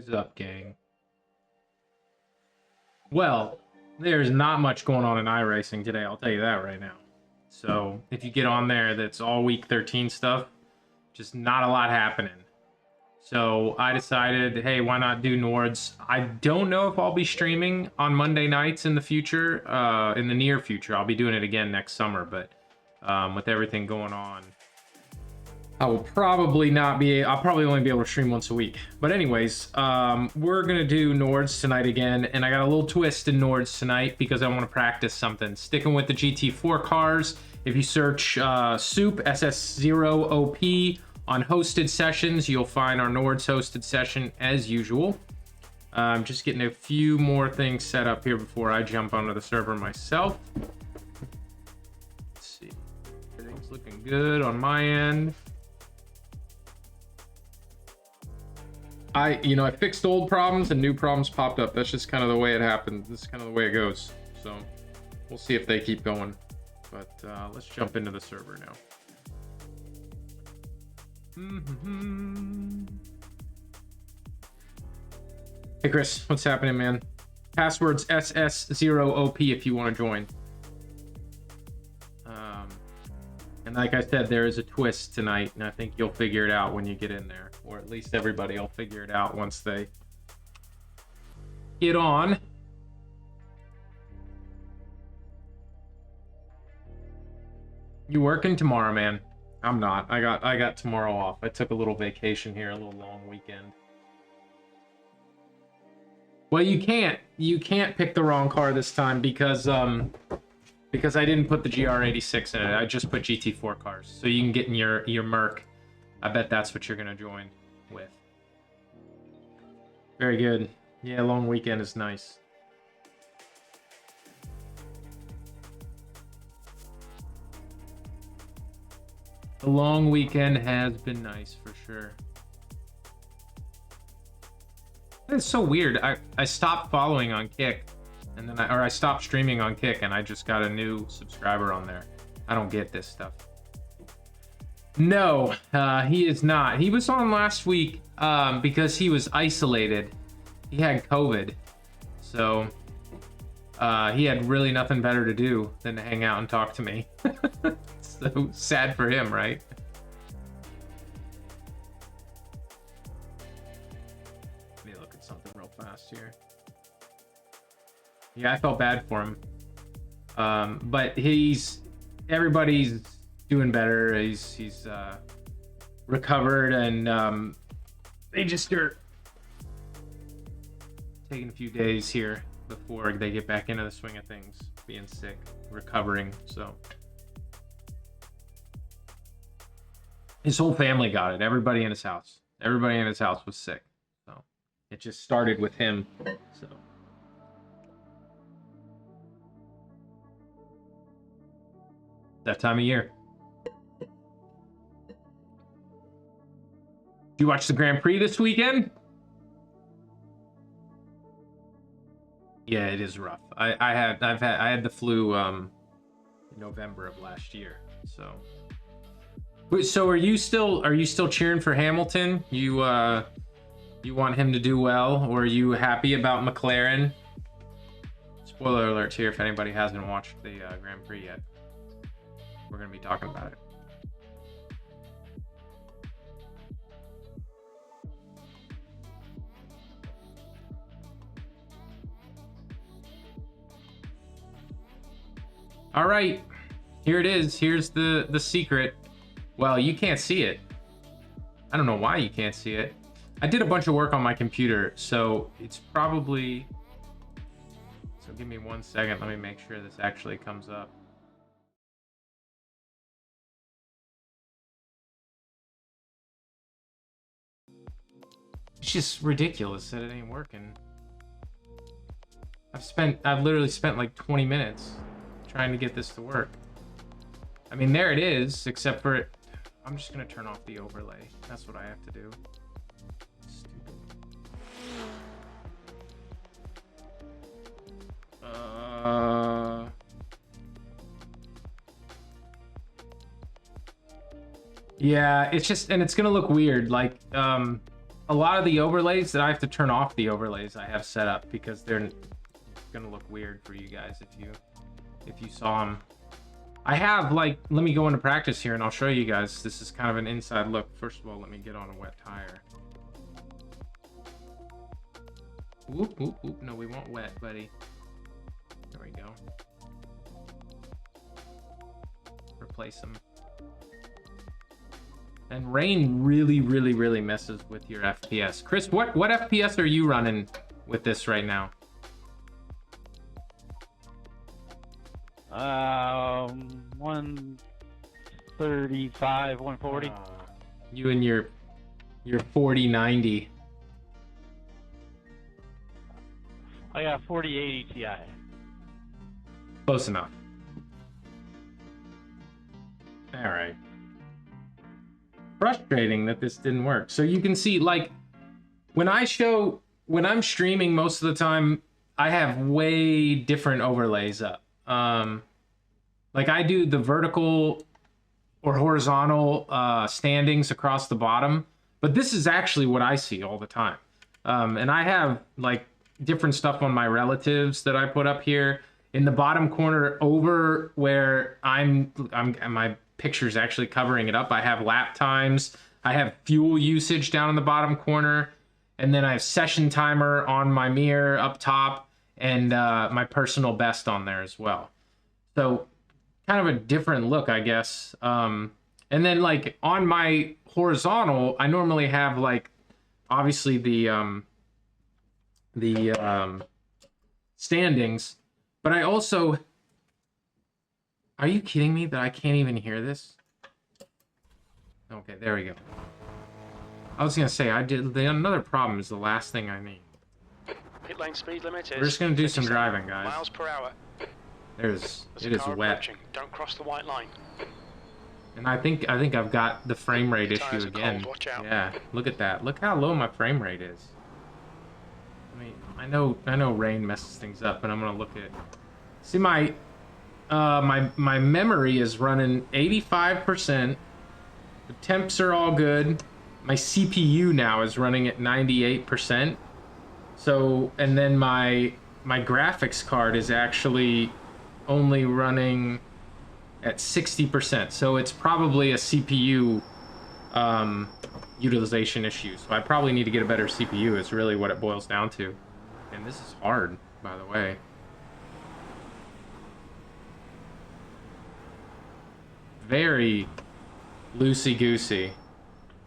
is up, gang? Well, there's not much going on in iRacing today, I'll tell you that right now. So if you get on there, that's all week 13 stuff. Just not a lot happening. So I decided, hey, why not do Nords? I don't know if I'll be streaming on Monday nights in the future, in the near future. I'll be doing it again next summer, but with everything going on, I will probably not be, I'll probably only be able to stream once a week. But anyways, we're going to do Nords tonight again, and I got a little twist in Nords tonight because I want to practice something. Sticking with the GT4 cars, if you search Soup SS0OP on hosted sessions, you'll find our Nords hosted session as usual. I'm just getting a few more things set up here before I jump onto the server myself. Let's see. Everything's looking good on my end. I fixed old problems and new problems popped up. That's just kind of the way it happened. This is kind of the way it goes. So we'll see if they keep going. But let's jump into the server now. Hey Chris, what's happening, man? Password's SS0OP if you want to join. And like I said, there is a twist tonight, and I think you'll figure it out when you get in there. Or at least everybody will figure it out once they get on. You working tomorrow, man? I'm not. I got tomorrow off. I took a little vacation here, a little long weekend. Well, you can't pick the wrong car this time because I didn't put the GR86 in it. I just put GT4 cars. So you can get in your Merc. I bet that's what you're going to join with. Very good. Yeah, long weekend is nice. The long weekend has been nice for sure. It's so weird. I stopped following on Kick. And then I stopped streaming on Kick, and I just got a new subscriber on there. I don't get this stuff. No, he is not. He was on last week because he was isolated. He had COVID. So he had really nothing better to do than to hang out and talk to me. So sad for him, right? Let me look at something real fast here. Yeah, I felt bad for him. But everybody's doing better. He's recovered, and they just are taking a few days here before they get back into the swing of things, being sick, recovering. So his whole family got it. Everybody in his house was sick. So it just started with him. So that time of year. Did you watch the Grand Prix this weekend? Yeah, it is rough. I had the flu in November of last year. So are you still cheering for Hamilton? You want him to do well, or are you happy about McLaren? Spoiler alert here if anybody hasn't watched the Grand Prix yet. We're going to be talking about it. All right, here it is. Here's the secret. Well, you can't see it. I don't know why you can't see it. I did a bunch of work on my computer, so it's probably... So give me 1 second. Let me make sure this actually comes up. It's just ridiculous that it ain't working. I've literally spent like 20 minutes trying to get this to work. I mean, there it is, except for it. I'm just gonna turn off the overlay. That's what I have to do. Stupid. Yeah, it's just, and it's gonna look weird. Like, a lot of the overlays that I have to turn off the overlays I have set up because they're gonna look weird for you guys if you saw them. I have, like, let me go into practice here and I'll show you guys. This is kind of an inside look. First of all, let me get on a wet tire. Whoop, whoop, whoop. No, we want wet, buddy. There we go. Replace them. And rain really, really, really messes with your FPS. Chris, what FPS are you running with this right now? 135, 140. You and your 4090. I got 4080 Ti. Close enough. All right. Frustrating that this didn't work. So you can see, like, when I'm streaming most of the time, I have way different overlays up. Like I do the vertical or horizontal standings across the bottom, but this is actually what I see all the time. And I have like different stuff on my relatives that I put up here in the bottom corner over where my picture's actually covering it up. I have lap times, I have fuel usage down in the bottom corner, and then I have session timer on my mirror up top, and my personal best on there as well. So kind of a different look, I guess. And then like on my horizontal, I normally have like obviously the standings, but I also, are you kidding me that I can't even hear this? Okay, there we go. I was gonna say another problem is the last thing I need. Pit lane speed limit is. We're just gonna do some driving, guys. Miles per hour. It is wet. Don't cross the white line. And I think I've got the frame rate issue Tires are again. cold, watch out. Yeah, look at that. Look how low my frame rate is. I mean, I know rain messes things up, but I'm gonna look at. See my memory is running 85%. The temps are all good. My CPU now is running at 98%. So, and then my graphics card is actually only running at 60%. So it's probably a CPU utilization issue. So I probably need to get a better CPU is really what it boils down to. And this is hard, by the way. Very loosey-goosey.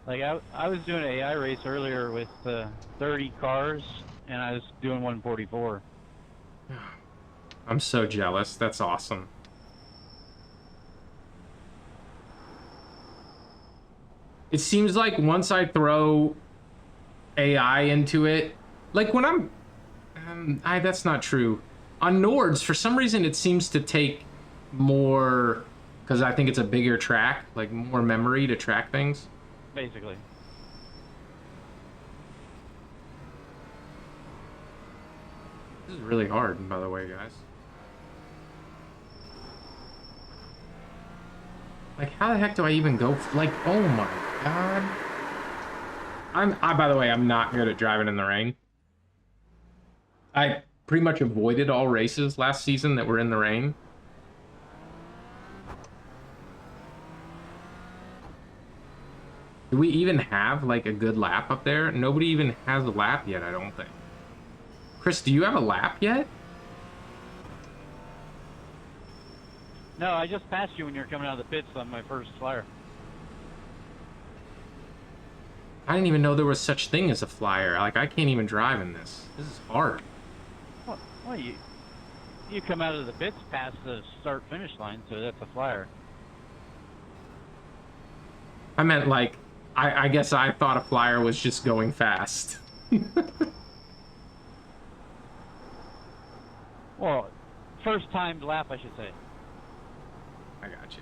Like I was doing an AI race earlier with 30 cars, and I was doing 144. I'm so jealous. That's awesome. It seems like once I throw AI into it, like when I'm, that's not true. On Nords, for some reason, it seems to take more, because I think it's a bigger track, like more memory to track things. Basically. This is really hard, by the way, guys. Like, how the heck do I even go? Like, oh my god. By the way, I'm not good at driving in the rain. I pretty much avoided all races last season that were in the rain. Do we even have, like, a good lap up there? Nobody even has a lap yet, I don't think. Chris, do you have a lap yet? No, I just passed you when you were coming out of the pits on my first flyer. I didn't even know there was such thing as a flyer. Like, I can't even drive in this. This is hard. Well, you come out of the pits past the start-finish line, so that's a flyer. I meant, like, I guess I thought a flyer was just going fast. Well, first timed lap, I should say. I gotcha.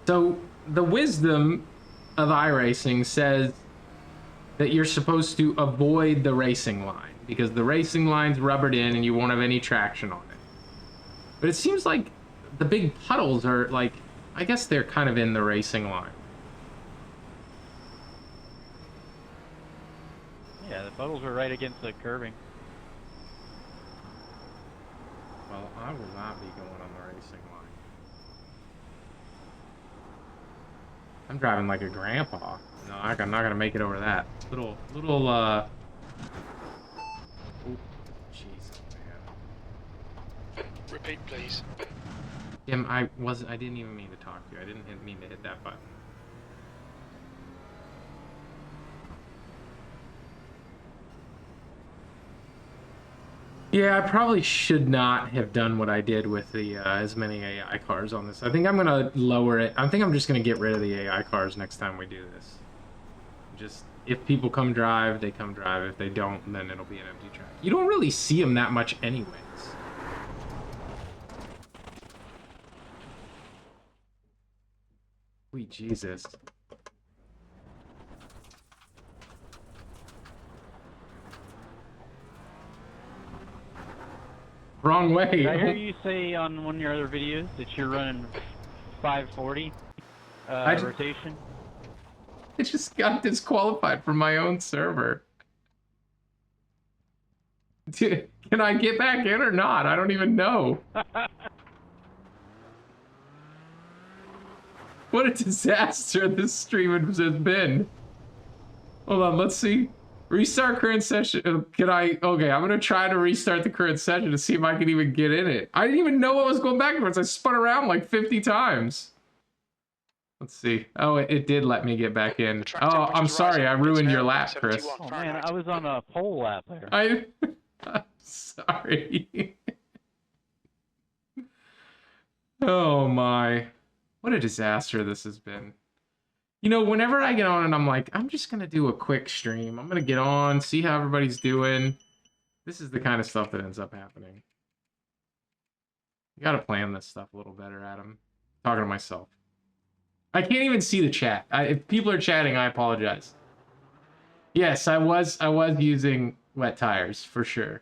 So, the wisdom of iRacing says that you're supposed to avoid the racing line, because the racing line's rubbered in and you won't have any traction on it. But it seems like the big puddles are, like, I guess they're kind of in the racing line. Yeah, the puddles were right against the curbing. Well, I will not be going on the racing line. I'm driving like a grandpa. No, I'm not gonna make it over that. Little, oh, jeez, man. Repeat, please. Tim, I didn't even mean to talk to you. I didn't mean to hit that button. Yeah, I probably should not have done what I did with the as many AI cars on this. I think I'm gonna lower it. I think I'm just gonna get rid of the AI cars next time we do this. Just, if people come drive, they come drive. If they don't, then it'll be an empty track. You don't really see them that much anyways. Sweet Jesus. Wrong way. Did I hear you say on one of your other videos that you're running 540 rotation? I just got disqualified from my own server. Dude, can I get back in or not? I don't even know. What a disaster this stream has been. Hold on, let's see. Restart current session. Can I? Okay, I'm gonna try to restart the current session to see if I can even get in it. I didn't even know what was going back and forth. I spun around like 50 times. Let's see. Oh, it did let me get back in. Oh, I'm sorry. I ruined your lap, Chris. Oh man, I was on a pole lap there. I'm sorry. Oh my. What a disaster this has been. You know, whenever I get on and I'm like, I'm just going to do a quick stream. I'm going to get on, see how everybody's doing. This is the kind of stuff that ends up happening. You got to plan this stuff a little better, Adam. Talking to myself. I can't even see the chat. If people are chatting, I apologize. Yes, I was using wet tires for sure.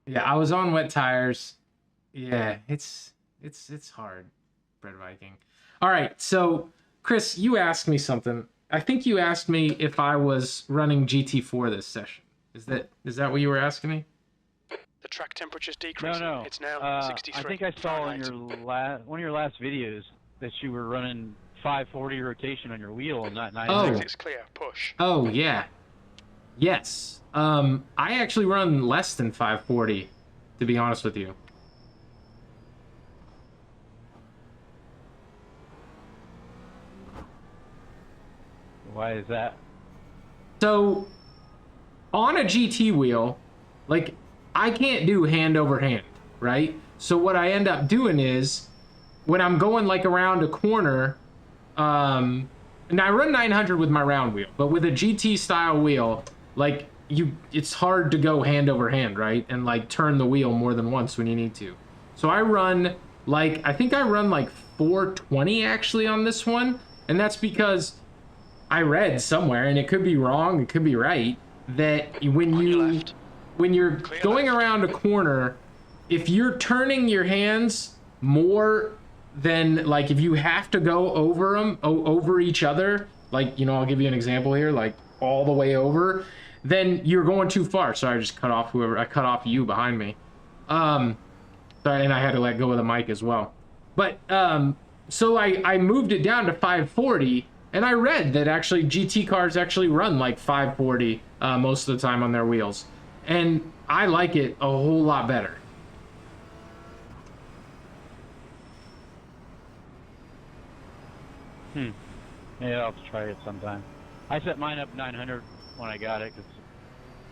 Yeah, I was on wet tires. Yeah, it's hard, Bread Viking. All right, so Chris, you asked me something. I think you asked me if I was running GT4 this session. Is that what you were asking me? The track temperature's decreasing. No. It's now 63. I think I saw in your one of your last videos that you were running 540 rotation on your wheel and not 900. Oh. It's clear. Push. Oh yeah. Yes. I actually run less than 540, to be honest with you. Why is that? So, on a GT wheel, like, I can't do hand over hand, right? So what I end up doing is, when I'm going like around a corner, and I run 900 with my round wheel, but with a GT style wheel, like, it's hard to go hand over hand, right? And like turn the wheel more than once when you need to. So I run like, I think I run like 420 actually on this one. And that's because I read somewhere, and it could be wrong, it could be right, that when you're going around a corner, if you're turning your hands more than, like, if you have to go over them, over each other, like, you know, I'll give you an example here, like all the way over, then you're going too far. Sorry, I just cut off I cut off you behind me. Sorry, and I had to let go of the mic as well. But, so I moved it down to 540, and I read that actually GT cars actually run like 540 most of the time on their wheels. And I like it a whole lot better. Yeah, I'll have to try it sometime. I set mine up 900 when I got it, because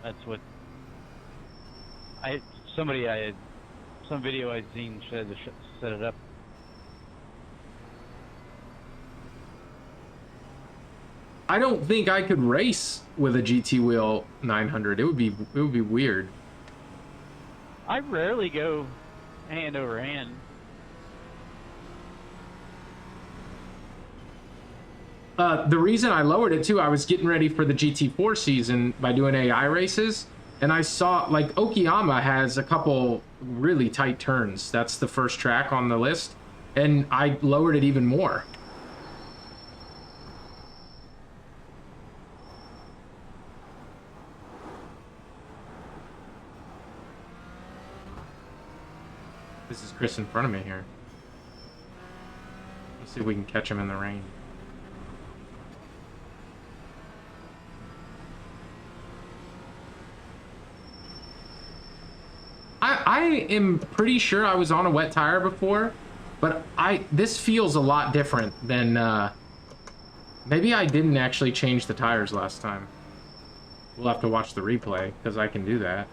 that's what some video I'd seen said to set it up. I don't think I could race with a GT wheel 900. It would be weird. I rarely go hand over hand. The reason I lowered it too, I was getting ready for the GT4 season by doing AI races, and I saw like Okayama has a couple really tight turns. That's the first track on the list, and I lowered it even more. This is Chris in front of me here. Let's see if we can catch him in the rain. I am pretty sure I was on a wet tire before, but this feels a lot different than, maybe I didn't actually change the tires last time. We'll have to watch the replay, because I can do that.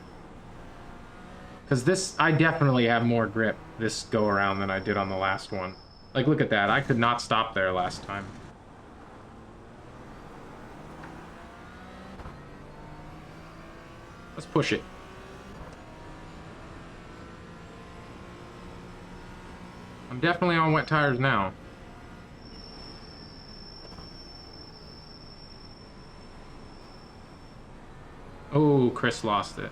Because I definitely have more grip this go around than I did on the last one. Like, look at that. I could not stop there last time. Let's push it. I'm definitely on wet tires now. Oh, Chris lost it.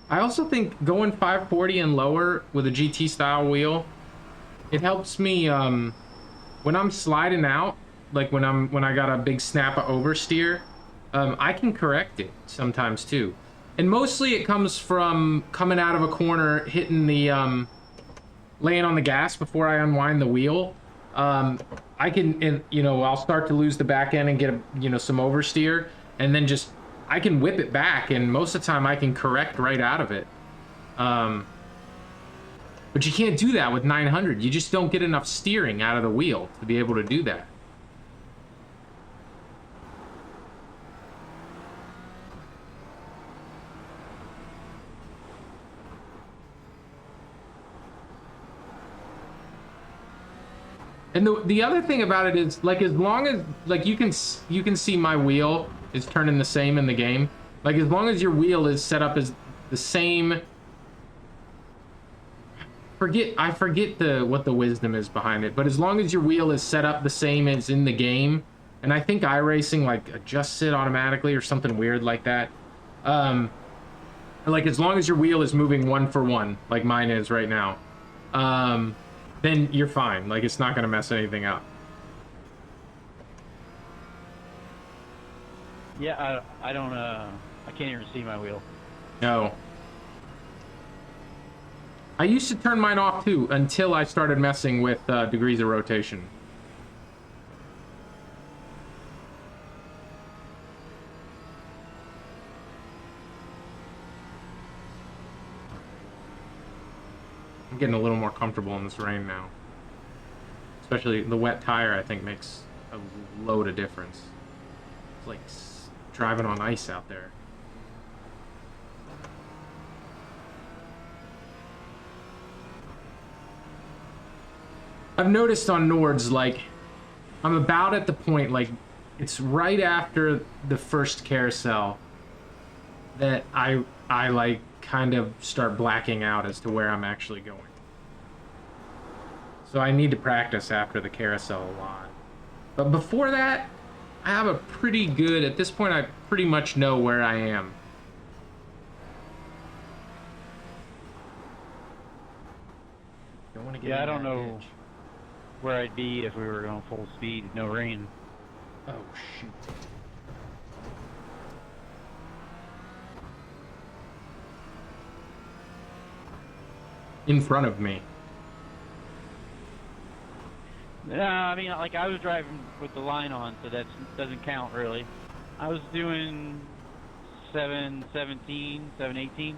I also think going 540 and lower with a GT style wheel, it helps me when I'm sliding out, like when I got a big snap of oversteer, I can correct it sometimes too. And mostly it comes from coming out of a corner, hitting the laying on the gas before I unwind the wheel. I can, you know, I'll start to lose the back end and get some oversteer, and then just I can whip it back, and most of the time I can correct right out of it. But you can't do that with 900. You just don't get enough steering out of the wheel to be able to do that. And the other thing about it is, like, as long as, like, you can see my wheel is turning the same in the game. Like, as long as your wheel is set up as the same, I forget what the wisdom is behind it, but as long as your wheel is set up the same as in the game, and I think iRacing like adjusts it automatically or something weird like that. Like, as long as your wheel is moving 1 for 1, like mine is right now, then you're fine. Like, it's not gonna mess anything up. Yeah, I don't, I can't even see my wheel. No. I used to turn mine off too, until I started messing with degrees of rotation. I'm getting a little more comfortable in this rain now. Especially the wet tire, I think, makes a load of difference. It's like driving on ice out there. I've noticed on Nords, like, I'm about at the point, like, it's right after the first carousel that I like, kind of start blacking out as to where I'm actually going. So I need to practice after the carousel a lot. But before that, I have a pretty good, at this point, I pretty much know where I am. Don't want to get Yeah, I in don't that know ditch. where I'd be if we were going full speed, no rain. Oh, shoot. In front of me. I mean, like, I was driving with the line on, so that doesn't count, really. I was doing 717, 718.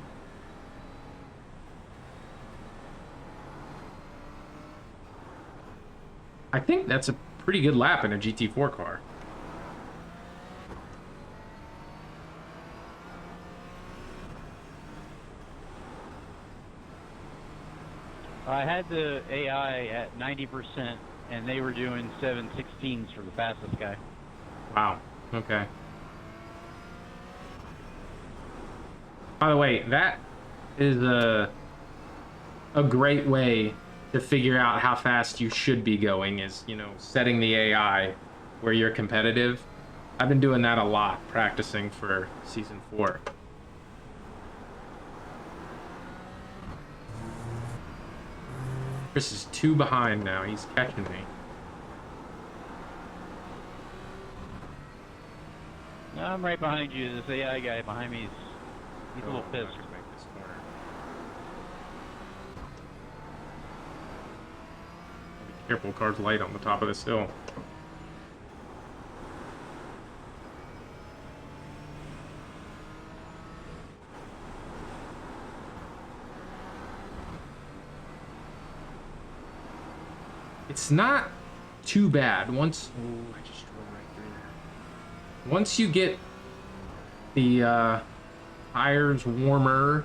I think that's a pretty good lap in a GT4 car. I had the AI at 90%, and they were doing 7/16s for the fastest guy. Wow. Okay. By the way, that is a great way to figure out how fast you should be going is, you know, setting the AI where you're competitive. I've been doing that a lot, practicing for season 4. Chris is 2 behind now. He's catching me. No, I'm right behind you. This AI guy behind me, he's a little Oh, pissed. let's make this corner. Be careful, car's light on the top of this hill. It's not too bad once. Oh, I just drove right through that. Once you get the tires warmer,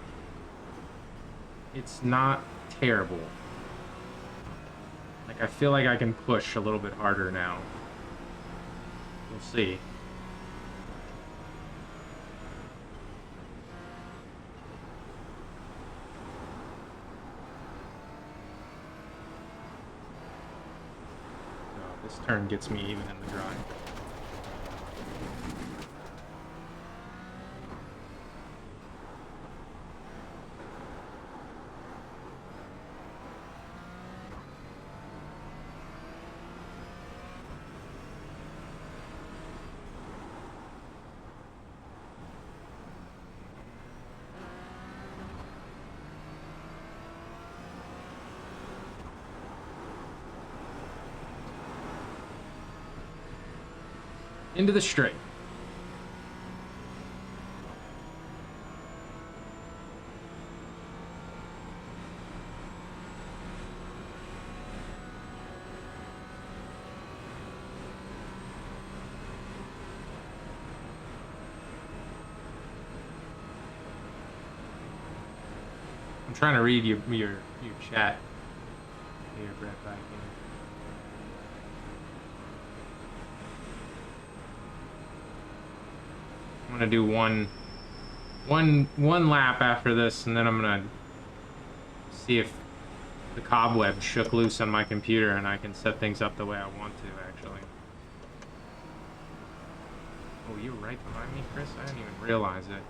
it's not terrible. Like, I feel like I can push a little bit harder now. We'll see. Oh, this turn gets me even in the drive. Into the straight. I'm trying to read your chat. Here, Brett, back in. I'm gonna do one lap after this, and then I'm gonna see if the cobweb shook loose on my computer and I can set things up the way I want to, actually. Oh, you're right behind me, Chris? I didn't even realize it.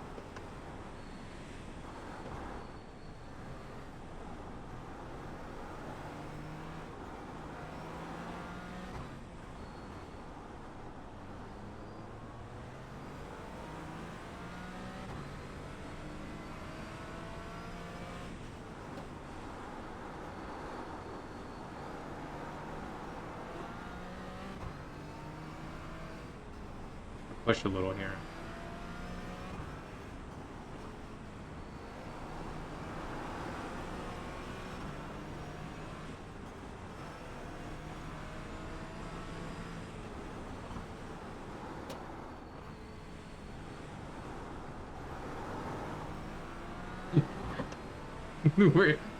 Push a little here.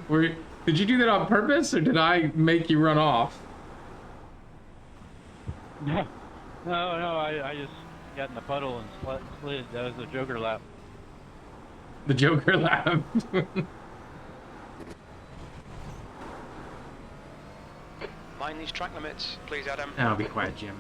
where, did you do that on purpose, or did I make you run off? No, I just got in the puddle and slid. That was the Joker lap. The Joker lap. Mind these track limits, please, Adam. Now be quiet, Jim.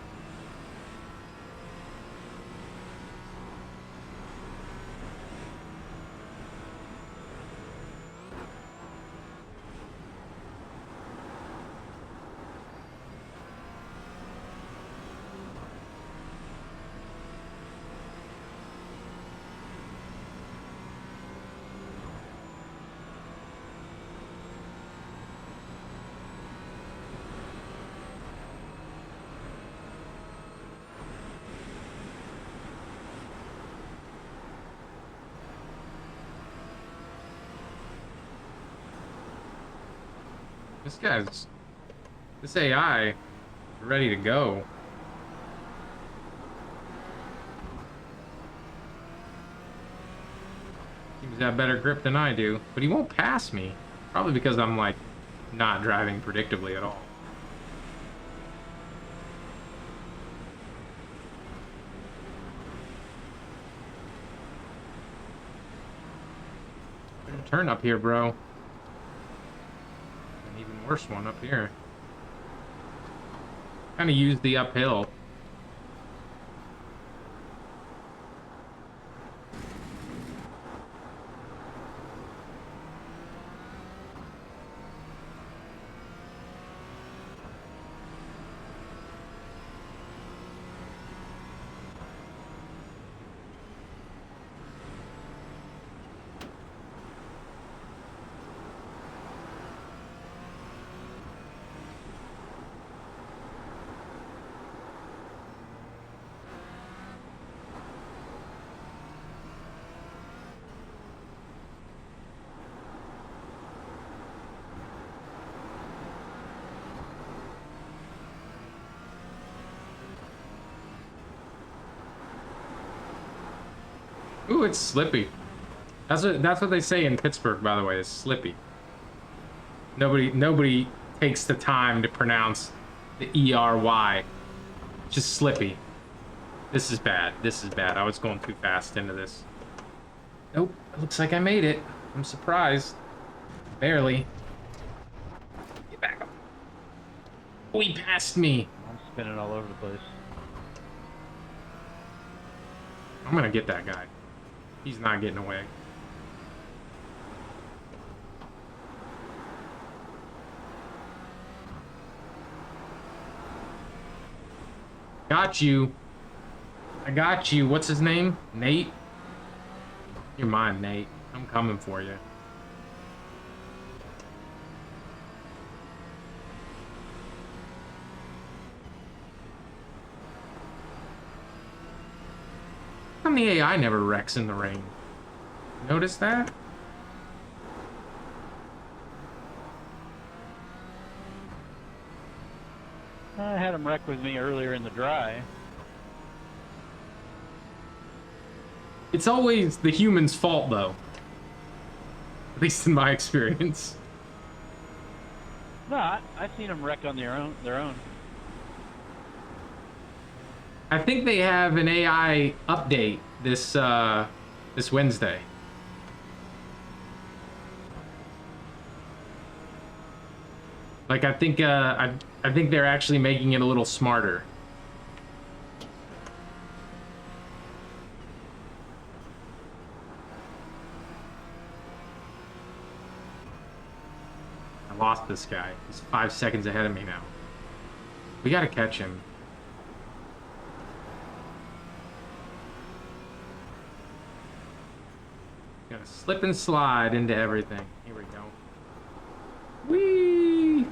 This AI is ready to go. Seems to have better grip than I do, but he won't pass me. Probably because I'm like not driving predictably at all. Turn up here, bro. An even worse one up here. Kind of use the uphill. Ooh, it's slippy. That's what they say in Pittsburgh, by the way, is slippy. Nobody takes the time to pronounce the E-R-Y. Just slippy. This is bad. This is bad. I was going too fast into this. Nope. It looks like I made it. I'm surprised. Barely. Get back up. Oh, he passed me. I'm spinning all over the place. I'm gonna get that guy. He's not getting away. Got you. I got you. What's his name? Nate? You're mine, Nate. I'm coming for you. How come the AI never wrecks in the rain? Notice that? I had him wreck with me earlier in the dry. It's always the human's fault, though. At least in my experience. No, I've seen them wreck on their own. I think they have an AI update this this Wednesday. Like I think they're actually making it a little smarter. I lost this guy. He's 5 seconds ahead of me now. We gotta catch him. Gonna slip and slide into everything. Here we go. Whee!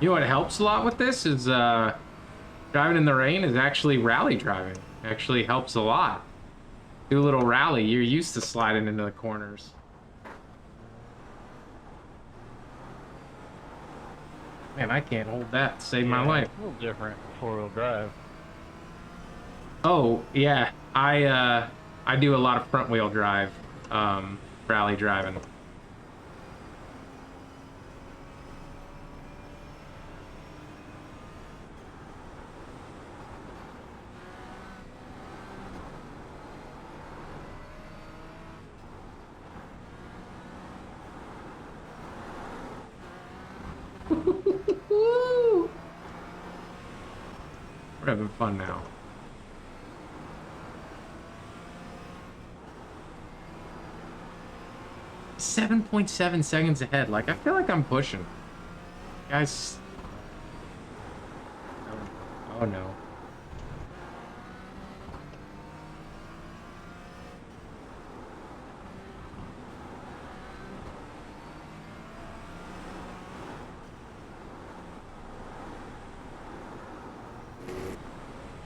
You know what helps a lot with this is driving in the rain is actually rally driving. Actually helps a lot. Do a little rally. You're used to sliding into the corners. Man, I can't hold that to save my life. A little different four-wheel drive. Oh, yeah. I do a lot of front wheel drive, rally driving. We're having fun now. 7.7 seconds ahead. Like, I feel like I'm pushing. Guys. Oh no.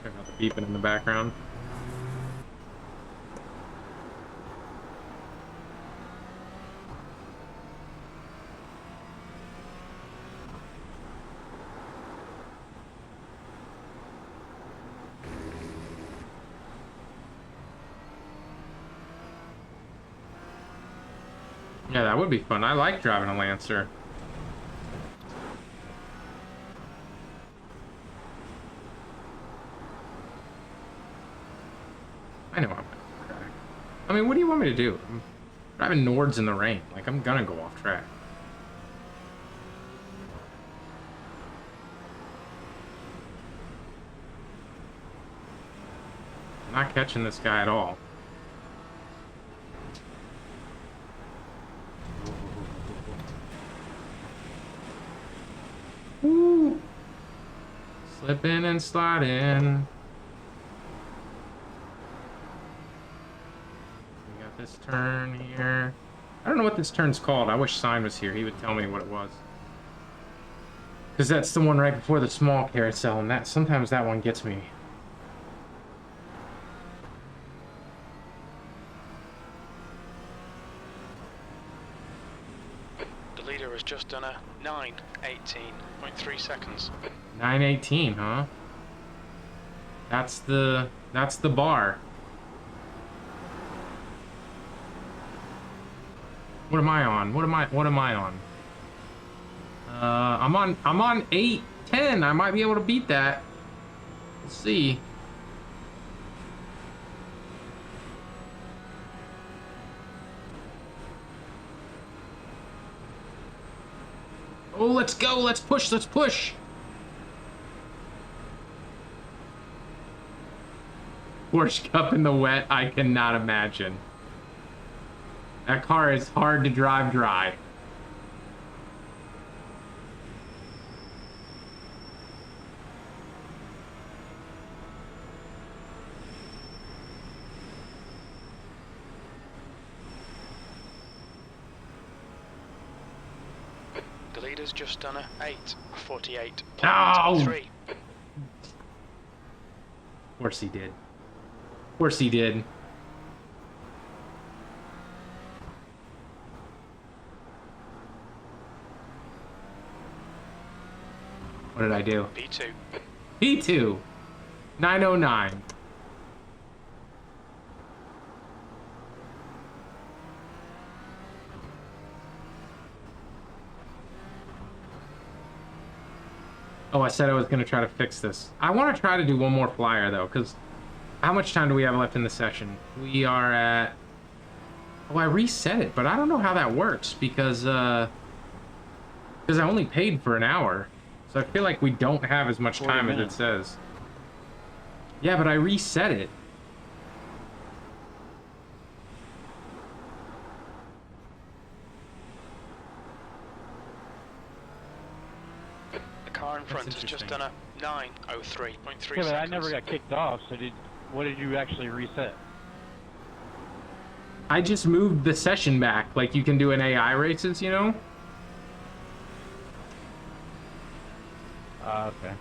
Check out the beeping in the background. Yeah, that would be fun. I like driving a Lancer. I know I'm off track. I mean, what do you want me to do? I'm driving Nords in the rain. Like, I'm gonna go off track. I'm not catching this guy at all. Woo! Slip in and slide in. We got this turn here. I don't know what this turn's called. I wish Sign was here. He would tell me what it was. Because that's the one right before the small carousel, and that sometimes that one gets me. The leader has just done a 9:18.3 seconds. 9:18, huh? That's the bar. What am I on? What am I on? I'm on 8:10. I might be able to beat that. Let's see. Oh, let's go. Let's push. Let's push. Porsche Cup in the wet. I cannot imagine. That car is hard to drive dry. The leader's just done a 8:48.3. No! Of course he did. Of course he did. What did I do? P2. P2. 909. Oh, I said I was going to try to fix this. I want to try to do one more flyer, though, because how much time do we have left in the session? We are at... Oh, I reset it, but I don't know how that works, because I only paid for an hour. So I feel like we don't have as much time as it says. Yeah, but I reset it. The car in front has just done a 9:03.3 seconds. Yeah, but I never got kicked off, so what did you actually reset? I just moved the session back, like you can do in AI races, you know? Okay.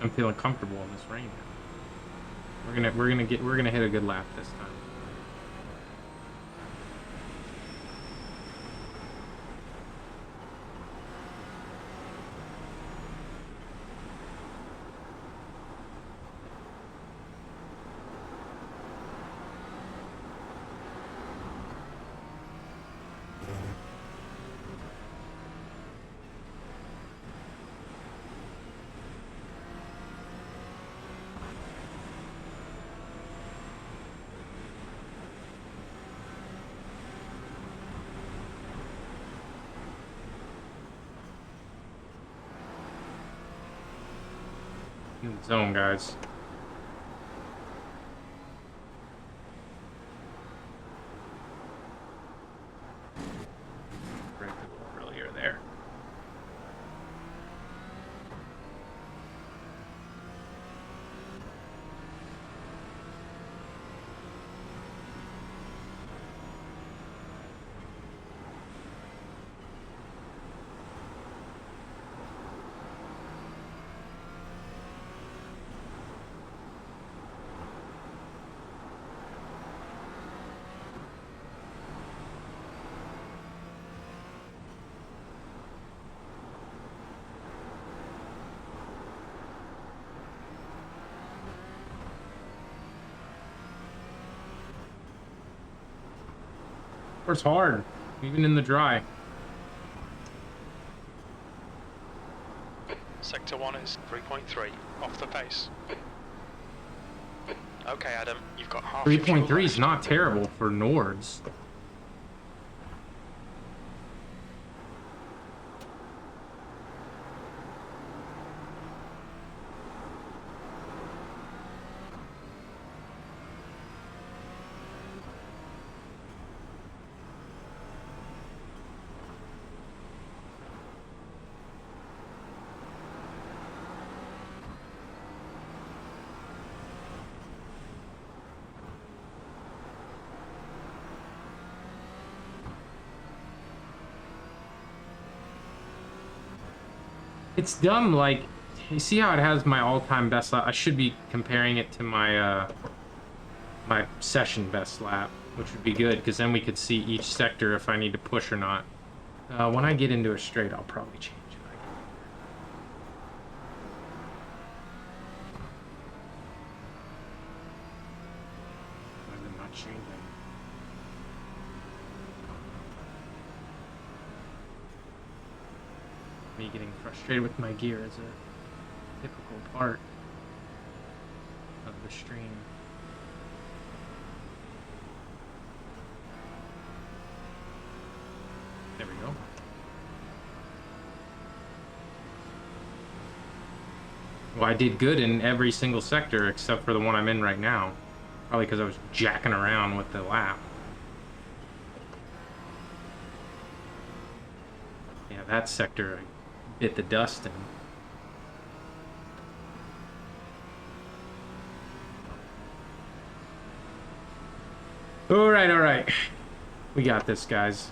I'm feeling comfortable in this rain now. We're gonna hit a good lap this time. In the zone, guys. Break a little earlier there. It's hard, even in the dry. Sector 1 is 3.3, off the pace. Okay, Adam, you've got half your fuel 3.3 is left. not terrible for Nords. It's dumb, like, you see how it has my all-time best lap? I should be comparing it to my, my session best lap, which would be good, because then we could see each sector if I need to push or not. When I get into a straight, I'll probably change it. Why is it not changing? Me getting frustrated with my gear is a typical part of the stream. There we go. Well, I did good in every single sector except for the one I'm in right now. Probably because I was jacking around with the lap. Yeah, that sector I bit the dust in. All right. We got this, guys.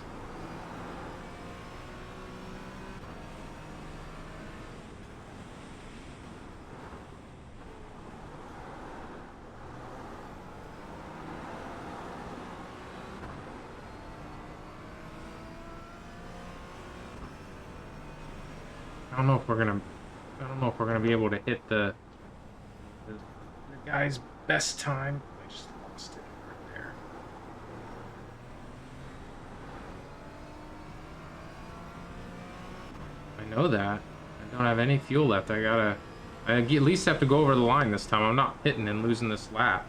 I don't know if we're gonna be able to hit the guy's best time. I just lost it right there. I know that. I don't have any fuel left. I at least have to go over the line this time. I'm not hitting and losing this lap.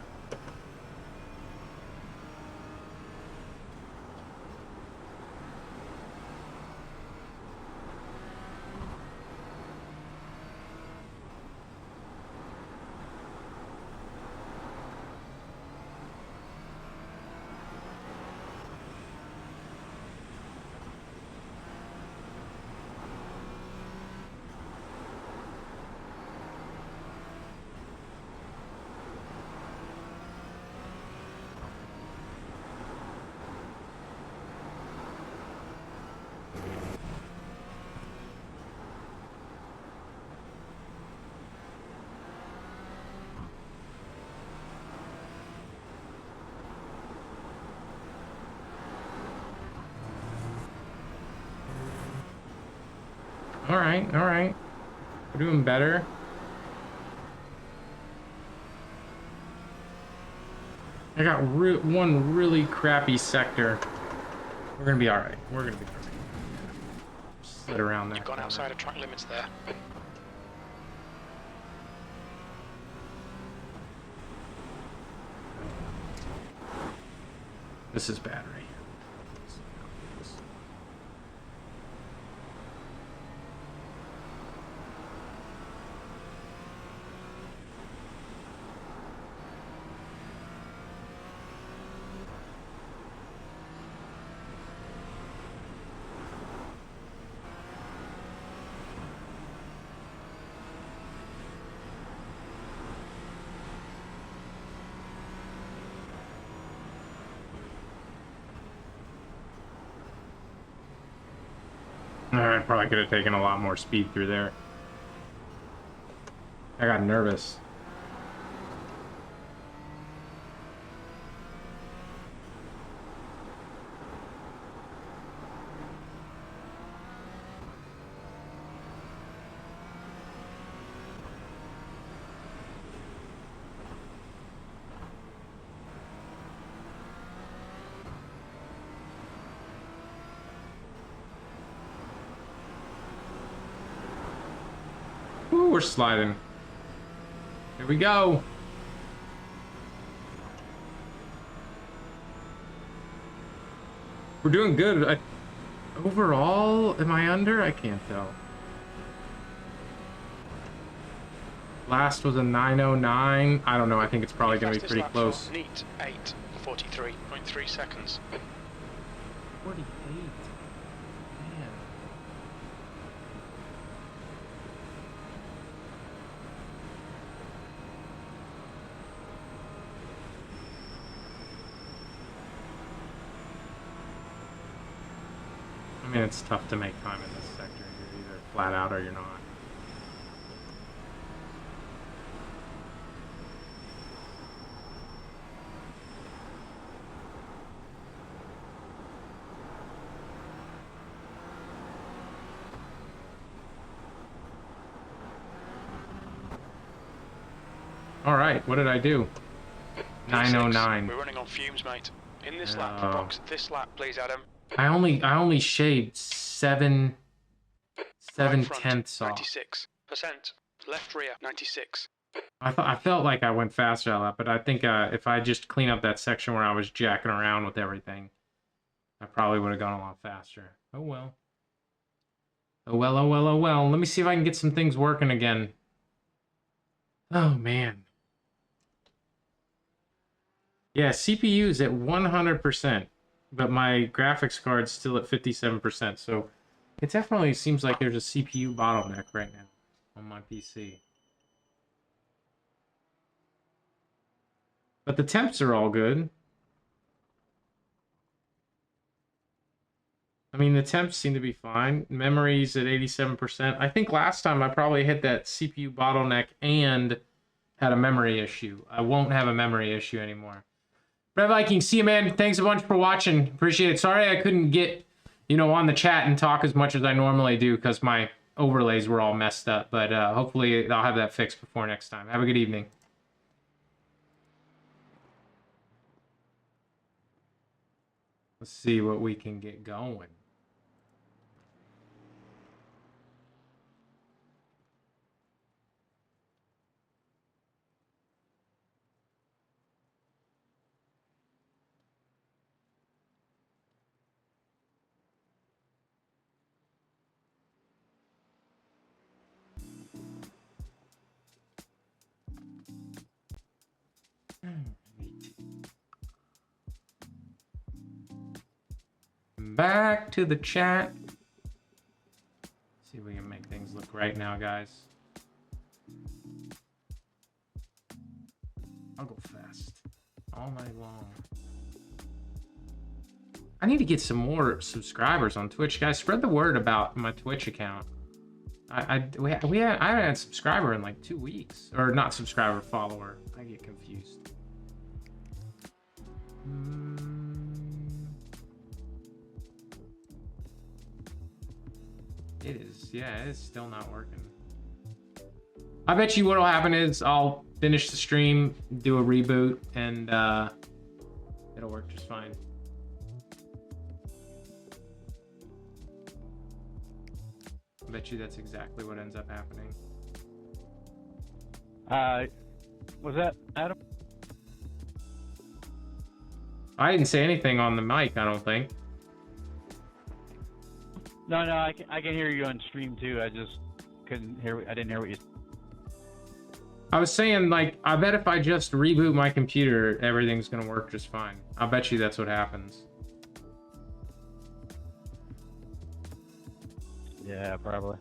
All right. We're doing better. I got one really crappy sector. We're gonna be all right. We're gonna be all right. Slid around that. You've gone outside of track limits there. This is bad right here. I probably could have taken a lot more speed through there. I got nervous. Ooh, we're sliding. Here we go. We're doing good. Overall, am I under? I can't tell. Last was a 909. I don't know. I think it's probably going to be pretty close. Neat 8:43.3 seconds. 48. Man. I mean, it's tough to make time in this sector. You're either flat out or you're not. All right, what did I do? 909. We're running on fumes, mate. In this lap, box this lap, please, Adam. I only shaved 7 tenths off. 96%. Left rear 96. I felt like I went faster that lap, but I think if I just clean up that section where I was jacking around with everything, I probably would have gone a lot faster. Oh well. Oh well, oh well, oh well. Let me see if I can get some things working again. Oh man. Yeah, CPU's at 100%, but my graphics card's still at 57%, so it definitely seems like there's a CPU bottleneck right now on my PC. But the temps are all good. I mean, the temps seem to be fine. Memory's at 87%. I think last time I probably hit that CPU bottleneck and had a memory issue. I won't have a memory issue anymore. Red Viking, see you, man. Thanks a bunch for watching. Appreciate it. Sorry I couldn't get, you know, on the chat and talk as much as I normally do because my overlays were all messed up. But hopefully I'll have that fixed before next time. Have a good evening. Let's see what we can get going. Back to the chat. See if we can make things look right now, guys. I'll go fast all night long. I need to get some more subscribers on Twitch, guys. Spread the word about my Twitch account. I haven't had a subscriber in like 2 weeks, or not subscriber, follower. I get confused. It is, yeah, it's still not working. I bet you what'll happen is I'll finish the stream, do a reboot, and it'll work just fine. I bet you that's exactly what ends up happening. Was that Adam? I didn't say anything on the mic, I don't think. No, I can hear you on stream too. I just couldn't hear. I didn't hear what you. I was saying, like, I bet if I just reboot my computer, everything's gonna work just fine. I bet you that's what happens. Yeah, probably.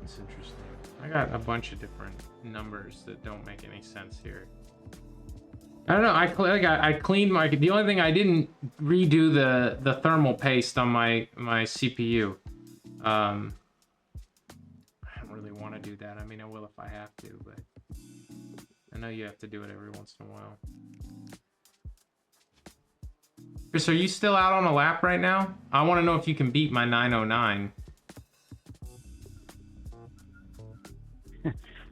It's interesting. I got a bunch of different numbers that don't make any sense here. I don't know. I cleaned my. The only thing I didn't redo the thermal paste on my CPU. I don't really want to do that. I mean, I will if I have to, but I know you have to do it every once in a while. Chris, are you still out on a lap right now? I want to know if you can beat my 909.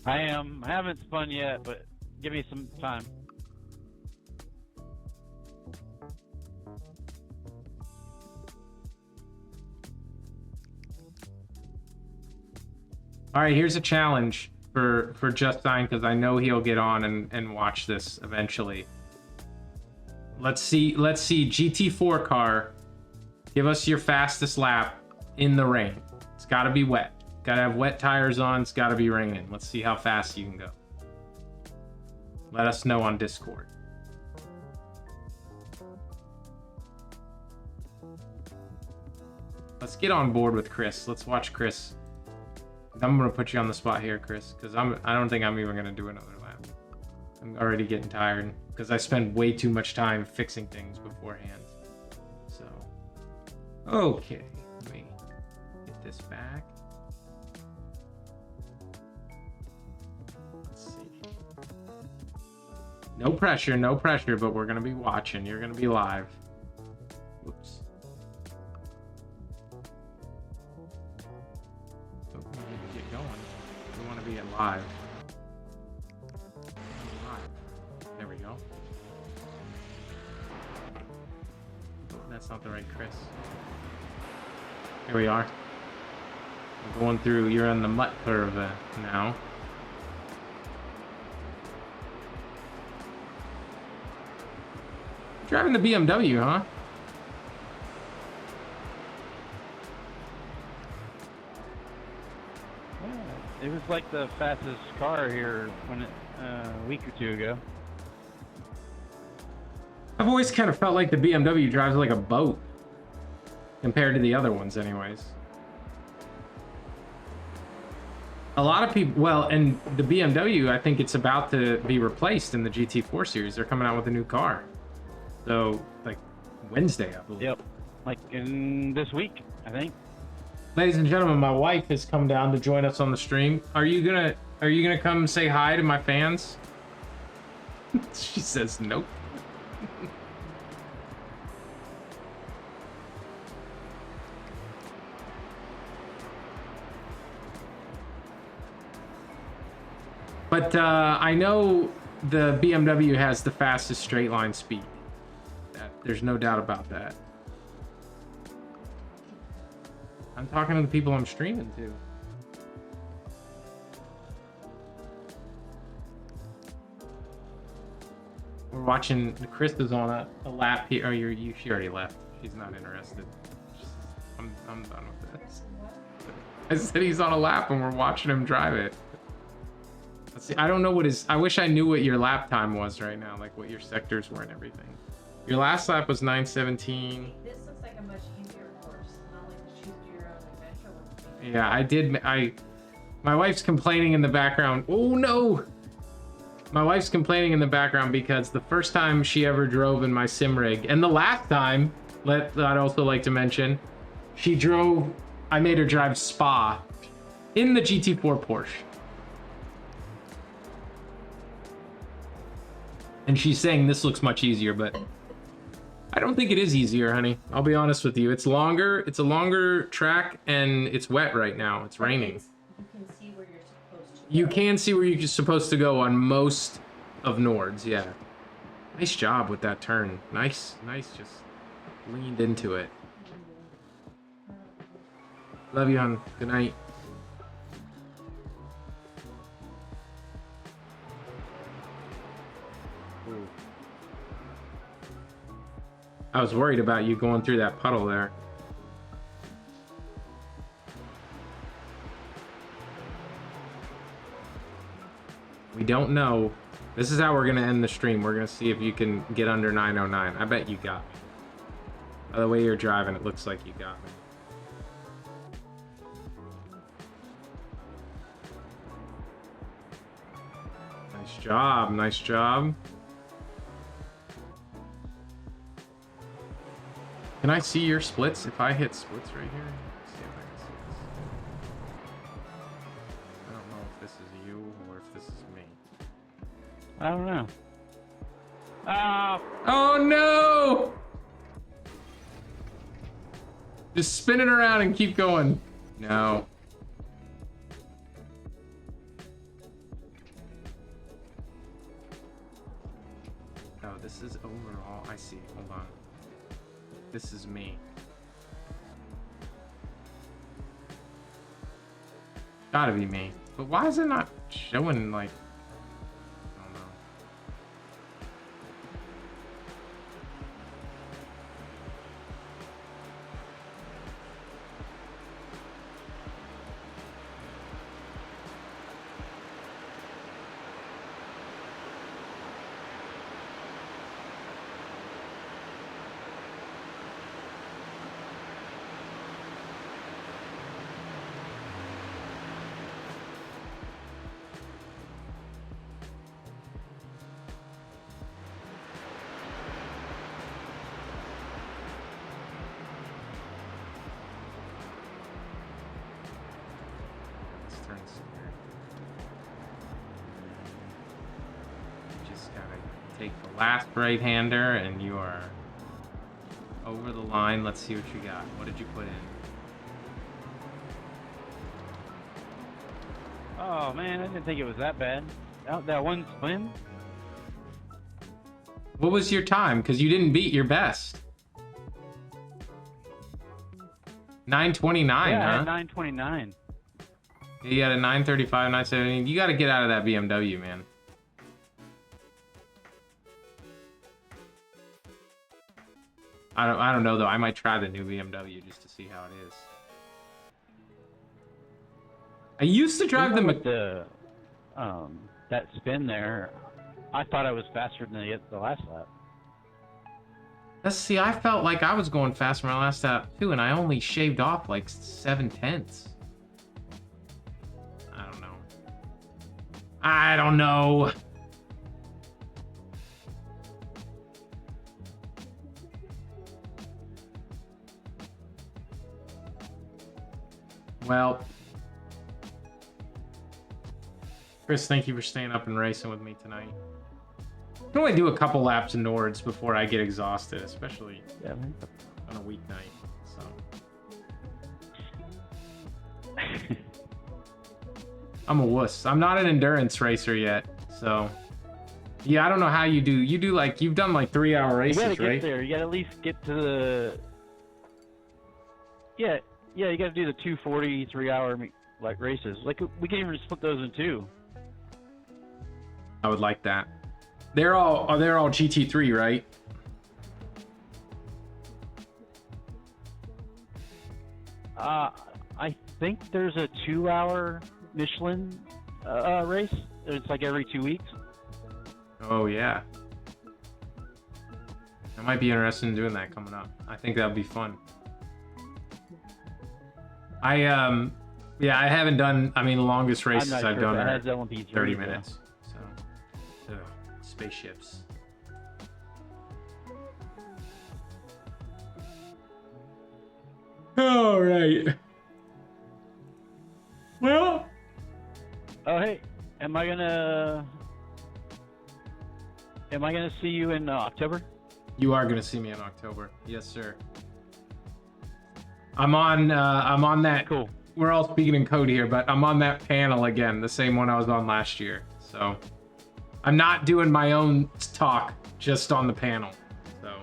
I am. I haven't spun yet, but give me some time. All right, here's a challenge for Justine, because I know he'll get on and watch this eventually. Let's see GT4 car. Give us your fastest lap in the rain. It's got to be wet. Got to have wet tires on. It's got to be raining. Let's see how fast you can go. Let us know on Discord. Let's get on board with Chris. Let's watch Chris. I'm gonna put you on the spot here, Chris, because I don't think I'm even gonna do another lap. I'm already getting tired because I spend way too much time fixing things beforehand. So, okay, let me get this back. Let's see. No pressure, but we're gonna be watching. You're gonna be live. Whoops. Be alive. There we go. Oh, that's not the right Chris. Here we are. We're going through. You're on the mutt curve now. Driving the BMW, huh? It was like the fastest car here when a week or two ago. I've always kind of felt like the BMW drives like a boat compared to the other ones anyways. A lot of people, well, and the BMW, I think it's about to be replaced in the GT4 series. They're coming out with a new car. So, like, Wednesday, I believe. Yep. Like in this week, I think. Ladies and gentlemen, my wife has come down to join us on the stream. Are you gonna come say hi to my fans? She says nope. But I know the BMW has the fastest straight line speed. There's no doubt about that. I'm talking to the people I'm streaming to. We're watching. Chris is on a lap here. Oh, she already left. She's not interested. I'm done with this. I said he's on a lap and we're watching him drive it. Let's see. I don't know what his. I wish I knew what your lap time was right now, like what your sectors were and everything. Your last lap was 9:17. This looks like a much easier course, not like the choose your own adventure one. Yeah, I did. My wife's complaining in the background. Oh no! My wife's complaining in the background because the first time she ever drove in my sim rig, and the last time, I'd also like to mention, she drove. I made her drive Spa in the GT4 Porsche. And she's saying this looks much easier, but I don't think it is easier, honey. I'll be honest with you. It's longer. It's a longer track, and it's wet right now. It's raining. You can see where you're supposed to go. You can see where you're supposed to go on most of Nords, yeah. Nice job with that turn. Nice, just leaned into it. Love you, hon. Good night. Ooh. I was worried about you going through that puddle there. We don't know. This is how we're going to end the stream. We're going to see if you can get under 909. I bet you got me. By the way you're driving, it looks like you got me. Nice job. Nice job. Can I see your splits? If I hit splits right here, let's see if I can see this. I don't know if this is you or if this is me. I don't know. Ah! Oh no! Just spin it around and keep going. No. this is overall. I see. Hold on. This is me. Gotta be me. But why is it not showing, like... I don't know. Take the last right-hander and you are over the line. Let's see what you got. What did you put in? Oh man, I didn't think it was that bad. That one spin? What was your time? Because you didn't beat your best. 9:29, yeah, huh? I had 9:29. You got a 9:35, 9:17. You got to get out of that BMW, man. I don't know though. I might try the new BMW just to see how it is. I used to drive With the that spin there. I thought I was faster than the last lap. Let's see. I felt like I was going faster my last lap too, and I only shaved off like 7/10. I don't know. I don't know. Well, Chris, thank you for staying up and racing with me tonight. I can only do a couple laps in Nords before I get exhausted, especially on a weeknight. So I'm a wuss. I'm not an endurance racer yet, so yeah, I don't know how you do. You do like you've done like 3-hour races, you gotta get right? there. You gotta at least get to the. Yeah, you gotta do the 2:40 3-hour like races. Like we can even split those in two. I would like that. They're all GT3, right? I think there's a 2-hour Michelin race. It's like every 2 weeks. Oh yeah. I might be interested in doing that coming up. I think that would be fun. Yeah, I haven't done. I mean, the longest races I've done are 30 minutes. So, spaceships. All right. Well. Oh hey, am I gonna see you in October? You are gonna see me in October. Yes, sir. I'm on that. Cool. We're all speaking in code here, but I'm on that panel again, the same one I was on last year. So I'm not doing my own talk, just on the panel. So,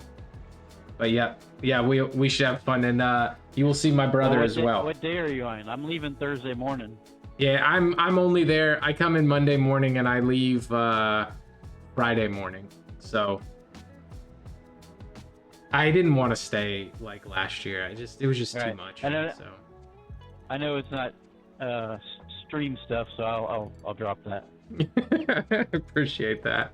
but yeah, we should have fun, and you will see my brother as well. What day are you on? I'm leaving Thursday morning. Yeah, I'm only there. I come in Monday morning and I leave Friday morning. So I didn't want to stay like last year. It was just too much. I know it's not stream stuff, so I'll drop that. Appreciate that.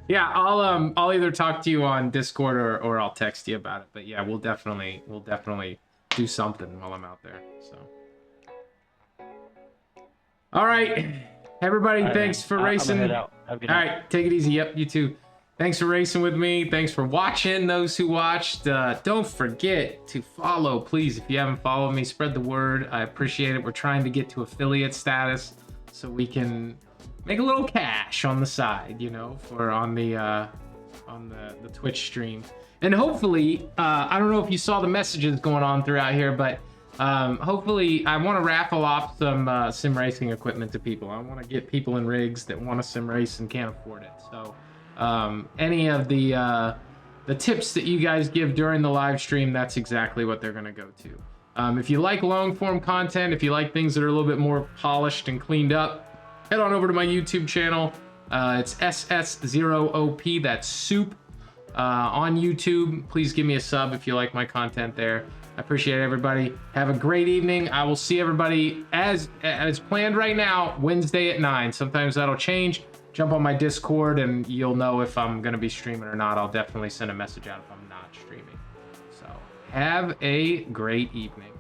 Yeah, I'll either talk to you on Discord or I'll text you about it. But yeah, we'll definitely do something while I'm out there. So. All right, everybody. Thanks for racing. All right, take it easy. Yep, you too. Thanks for racing with me. Thanks for watching, those who watched. Don't forget to follow, please. If you haven't followed me, spread the word. I appreciate it. We're trying to get to affiliate status so we can make a little cash on the side, you know, for on the Twitch stream. And hopefully, I don't know if you saw the messages going on throughout here, but hopefully I want to raffle off some sim racing equipment to people. I want to get people in rigs that want to sim race and can't afford it. So any of the tips that you guys give during the live stream, that's exactly what they're going to go to. If you like long form content, if you like things that are a little bit more polished and cleaned up, head on over to my YouTube channel. It's SS0OP, that's Soup, on YouTube. Please give me a sub if you like my content there. I appreciate everybody. Have a great evening. I will see everybody as planned right now, Wednesday at 9. Sometimes that'll change. Jump on my Discord and you'll know if I'm going to be streaming or not. I'll definitely send a message out if I'm not streaming. So have a great evening.